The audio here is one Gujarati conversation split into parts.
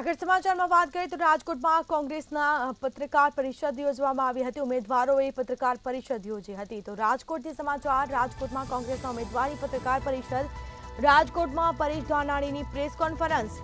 આગળ સમાચારમાં વાત કરીએ તો રાજકોટમાં કોંગ્રેસના પત્રકાર પરિષદ યોજવામાં આવી હતી। ઉમેદવારોએ પત્રકાર પરિષદ યોજી હતી। તો રાજકોટથી સમાચાર, રાજકોટમાં કોંગ્રેસના ઉમેદવારી પત્રકાર પરિષદ, રાજકોટમાં પરેશ ધાનાણીની પ્રેસ કોન્ફરન્સ।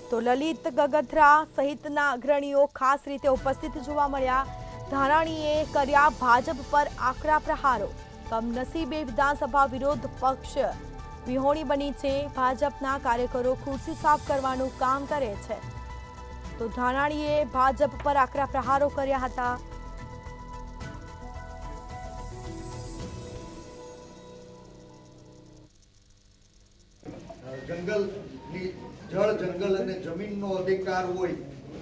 તો લલિત ગગથરા સહિતના અગ્રણીઓ ખાસ રીતે ઉપસ્થિત જોવા મળ્યા। ધાનાણીએ કર્યા ભાજપ પર આકરા પ્રહારો। કમનસીબે વિધાનસભા વિરોધ પક્ષ વિહોણી બની છે। ભાજપના કાર્યકરો ખુરશી સાફ કરવાનું કામ કરે છે। તો ધાનાણીએ ભાજપ પર આકરા પ્રહારો કર્યા હતા। જંગલની જળ જંગલ અને જમીનનો અધિકાર હોય,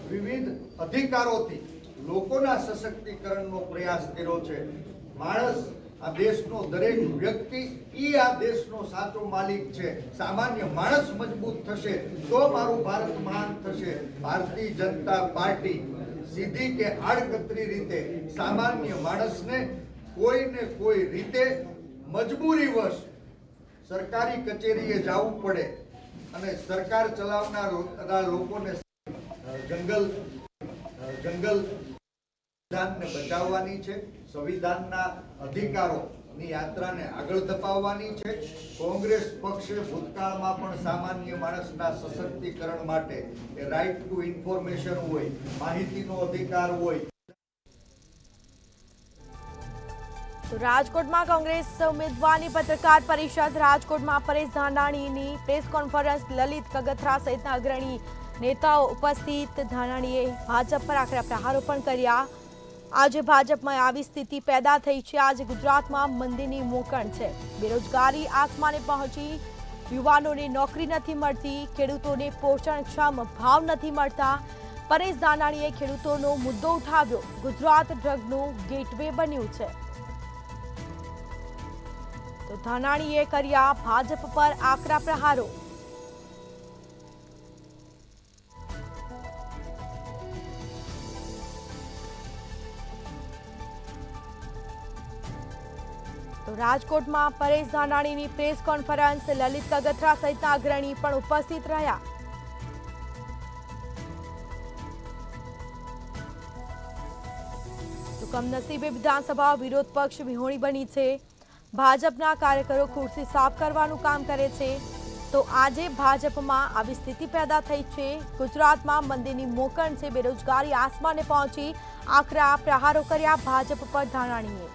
વિવિધ અધિકારોથી લોકોના સશક્તિકરણનો પ્રયાસ કર્યો છે। માણસ, આ દેશનો દરેક વ્યક્તિ આ દેશનો સાચો માલિક છે। સામાન્ય માણસ મજબૂત થશે તો મારું ભારત મહાન થશે। ભારતીય જનતા પાર્ટી સીધી કે આડકતરી રીતે સામાન્ય માણસને કોઈને કોઈ રીતે મજબૂરીવશ સરકારી કચેરીએ જવું પડે અને સરકાર ચલાવનારા લોકોને જંગલ સંવિધાનને બચાવવાની છે, સંવિધાનના અધિકારોની યાત્રાને આગળ ધપાવવાની છે। કોંગ્રેસ પક્ષે ભૂતકાળમાં પણ સામાન્ય માણસના સશક્તિકરણ માટે રાઇટ ટુ ઇન્ફોર્મેશન હોય, માહિતીનો અધિકાર હોય। તો રાજકોટમાં કોંગ્રેસ ઉમેદવારની પત્રકાર પરિષદ, રાજકોટમાં પરેશ ધાનાણીની પ્રેસ કોન્ફરન્સ, લલિત ગગથરા સહિતના અગ્રણી નેતાઓ ઉપસ્થિત। ધાનાણીએ ભાજપ પર આકરા પ્રહારો પણ કર્યા। આજે ભાજપમાં આવી સ્થિતિ પેદા થઈ છે। આજે ગુજરાતમાં મંદીની મોકણ છે। બેરોજગારી આસમાને પહોંચી, યુવાનોને નોકરી નથી મળતી, ખેડૂતોને પોષણક્ષમ ભાવ નથી મળતા। પરેશ ધાનાણીએ ખેડૂતોનો મુદ્દો ઉઠાવ્યો। ગુજરાત ડ્રગનું ગેટવે બન્યું છે। તો ધાનાણીએ કર્યા ભાજપ પર આકરા પ્રહારો। તો રાજકોટમાં પરેશ ધાનાણીની પ્રેસ કોન્ફરન્સ, લલિત ગગથરા સહિતના અગ્રણી પણ ઉપસ્થિત રહ્યા। તો કમનસીબે વિધાનસભા વિરોધ પક્ષ વિહોણી બની છે। ભાજપના કાર્યકરો ખુરશી સાફ કરવાનું કામ કરે છે। તો આજે ભાજપમાં આવી સ્થિતિ પેદા થઈ છે। ગુજરાતમાં મંદીની મોકણ છે, બેરોજગારી આસમાને પહોંચી, આકરા પ્રહારો કર્યા ભાજપ પર ધાનાણીએ।